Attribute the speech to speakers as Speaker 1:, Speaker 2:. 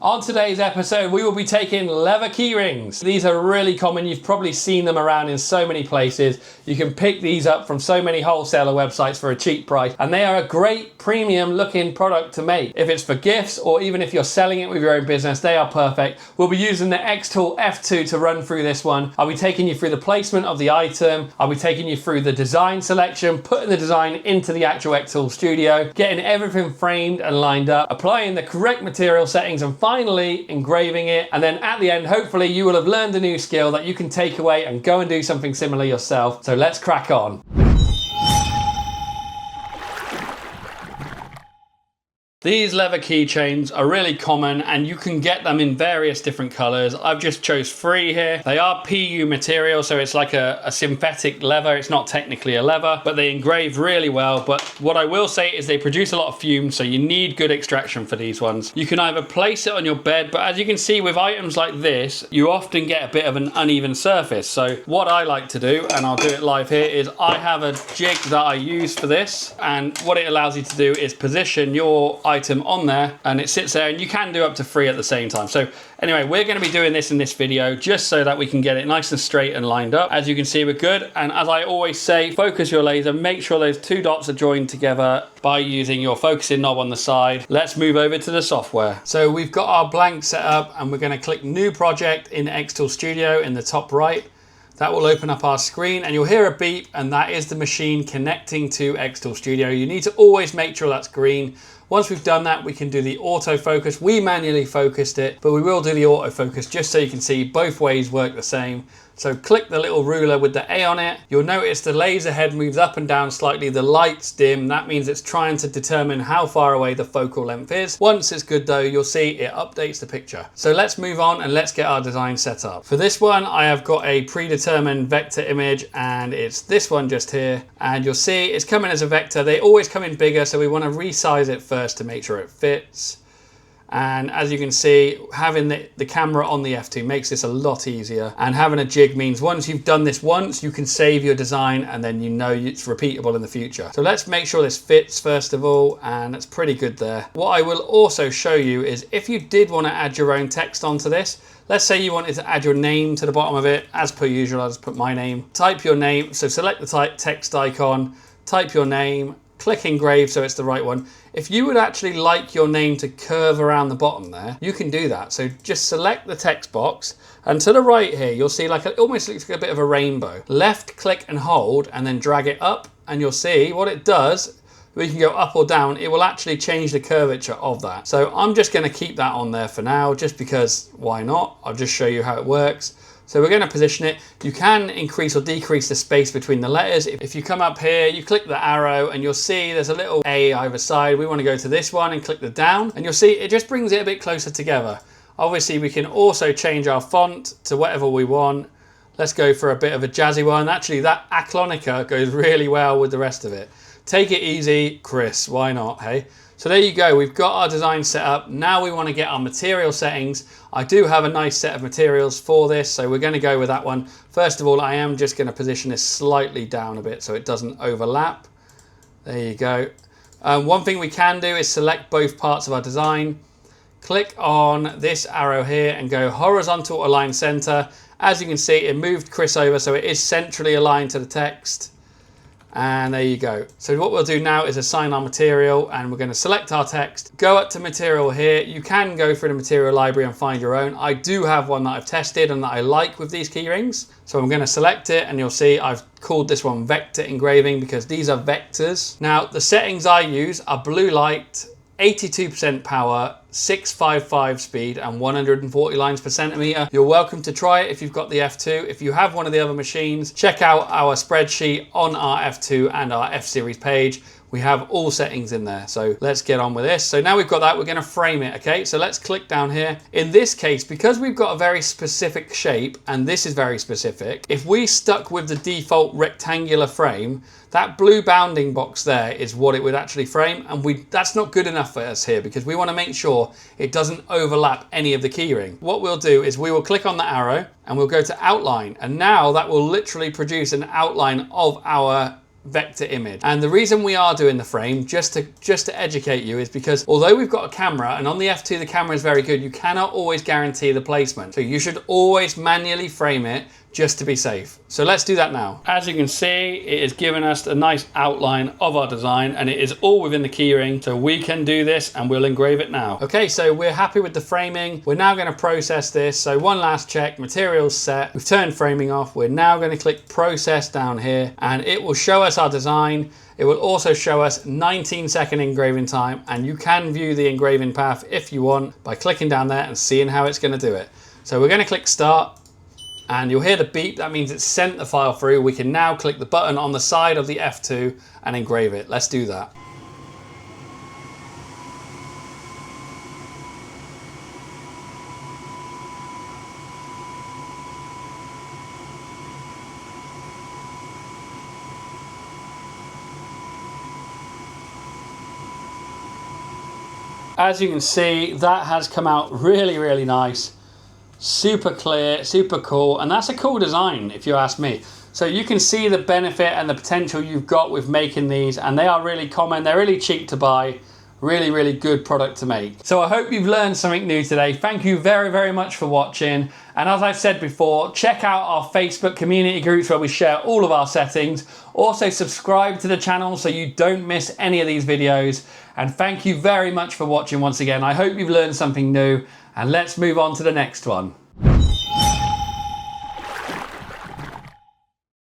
Speaker 1: On today's episode, we will be taking leather key rings. These are really common. You've probably seen them around in so many places. You can pick these up from so many wholesaler websites for a cheap price, and they are a great premium looking product to make. If it's for gifts or even if you're selling it with your own business, they are perfect. We'll be using the xTool F2 to run through this one. I'll be taking you through the placement of the item. I'll be taking you through the design selection, putting the design into the actual xTool studio, getting everything framed and lined up, applying the correct material settings, and finally engraving it. And then at the end, hopefully you will have learned a new skill that you can take away and go and do something similar yourself. So let's crack on. These leather keychains are really common and you can get them in various different colors. I've just chose 3 here. They are PU material, so it's like a synthetic leather. It's not technically a leather, but they engrave really well. But what I will say is they produce a lot of fumes, so you need good extraction for these ones. You can either place it on your bed, but as you can see with items like this, you often get a bit of an uneven surface. So what I like to do, and I'll do it live here, is I have a jig that I use for this. And what it allows you to do is position your item on there, and it sits there, and you can do up to 3 at the same time. So anyway, we're going to be doing this in this video just so that we can get it nice and straight and lined up. As you can see, we're good. And as I always say, focus your laser, make sure those 2 dots are joined together by using your focusing knob on the side. Let's move over to the software. So we've got our blank set up, and we're going to click new project in xTool Studio in the top right. That will open up our screen and you'll hear a beep, and that is the machine connecting to xTool Studio. You need to always make sure that's green. Once we've done that, we can do the autofocus. We manually focused it, but we will do the autofocus just so you can see both ways work the same. So click the little ruler with the A on it. You'll notice the laser head moves up and down slightly. The light's dim. That means it's trying to determine how far away the focal length is. Once it's good though, you'll see it updates the picture. So let's move on and let's get our design set up. For this one, I have got a predetermined vector image, and it's this one just here. And you'll see it's coming as a vector. They always come in bigger, so we want to resize it first to make sure it fits. And as you can see, having the camera on the F2 makes this a lot easier. And having a jig means once you've done this once, you can save your design and then you know it's repeatable in the future. So let's make sure this fits first of all, and it's pretty good there. What I will also show you is if you did want to add your own text onto this, let's say you wanted to add your name to the bottom of it. As per usual, I'll just put my name. Type your name, so select the text icon, type your name, click engrave so it's the right one. If you would actually like your name to curve around the bottom there, you can do that. So just select the text box, and to the right here, you'll see like it almost looks like a bit of a rainbow. Left click and hold and then drag it up, and you'll see what it does. We can go up or down. It will actually change the curvature of that. So I'm just going to keep that on there for now, just because why not? I'll just show you how it works. So we're going to position it. You can increase or decrease the space between the letters. If you come up here, you click the arrow and you'll see there's a little A either side. We want to go to this one and click the down, and you'll see it just brings it a bit closer together. Obviously, we can also change our font to whatever we want. Let's go for a bit of a jazzy one. Actually, that Aclonica goes really well with the rest of it. Take it easy, Chris. Why not, hey? So there you go, we've got our design set up. Now we want to get our material settings. I do have a nice set of materials for this, so we're going to go with that one. First of all, I am just going to position this slightly down a bit so it doesn't overlap. There you go. One thing we can do is select both parts of our design. Click on this arrow here and go horizontal align center. As you can see, it moved Chris over, so it is centrally aligned to the text. And there you go. So what we'll do now is assign our material, and we're going to select our text. Go up to material here. You can go through the material library and find your own. I do have one that I've tested and that I like with these key rings. So I'm going to select it, and you'll see I've called this one vector engraving because these are vectors. Now the settings I use are blue light, 82% power, 655 speed, and 140 lines per centimeter. You're welcome to try it if you've got the F2. If you have one of the other machines, check out our spreadsheet on our F2 and our F series page. We have all settings in there. So let's get on with this. So now we've got that, we're going to frame it. Okay, so let's click down here. In this case, because we've got a very specific shape, and this is very specific, if we stuck with the default rectangular frame, that blue bounding box there is what it would actually frame, and that's not good enough for us here because we want to make sure it doesn't overlap any of the keyring. What we'll do is we will click on the arrow and we'll go to outline, and now that will literally produce an outline of our vector image. And the reason we are doing the frame, just to educate you, is because although we've got a camera, and on the F2 the camera is very good, you cannot always guarantee the placement. So you should always manually frame it just to be safe. So let's do that now. As you can see, it is giving us a nice outline of our design, and it is all within the keyring, so we can do this and we'll engrave it now. Okay, so we're happy with the framing. We're now going to process this. So one last check, materials set. We've turned framing off. We're now going to click process down here, and it will show us our design. It will also show us 19-second engraving time, and you can view the engraving path if you want by clicking down there and seeing how it's going to do it. So we're going to click start, and you'll hear the beep. That means it's sent the file through. We can now click the button on the side of the F2 and engrave it. Let's do that. As you can see, that has come out really, really nice. Super clear, super cool, and that's a cool design if you ask me. So you can see the benefit and the potential you've got with making these, and they are really common, they're really cheap to buy, really, really good product to make. So I hope you've learned something new today. Thank you very, very much for watching. And as I've said before, check out our Facebook community groups where we share all of our settings. Also subscribe to the channel so you don't miss any of these videos. And thank you very much for watching once again. I hope you've learned something new, and let's move on to the next one.